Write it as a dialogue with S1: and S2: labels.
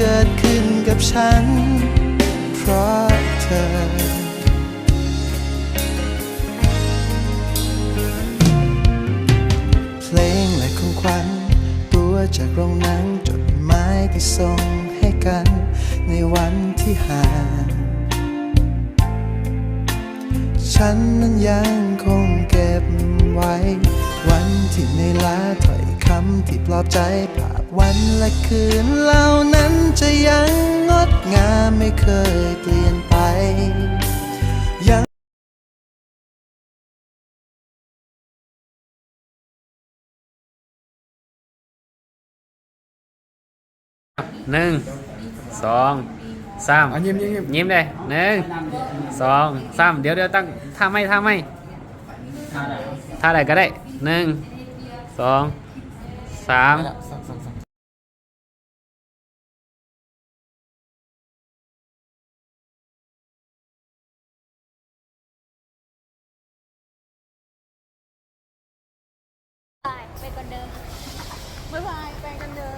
S1: เกิดขึ้นกับฉันเพราะเธอเพลงและของขวัญตัวจากโรงหนังจดหมายที่ส่งให้กันในวันที่ห่างฉันนั้นยังคงเก็บไว้วันที่ในลาถ้อยคำที่ปลอบใจภาพวันและคืนเหล่านั้นจะยังงดงามไม่เคยเปลี่ยนไปยัง
S2: หนึ่งสองสาม
S3: ยิ้มยิ้มยิ้ม
S2: ยิ้มเลยหนึ่งสองสามเดี๋ยวตั้งท่าไม่ท่าอะไรก็ได้หนึ่งสองสาม
S4: ไปกันเดิมบ๊ายบายไปกันเดิม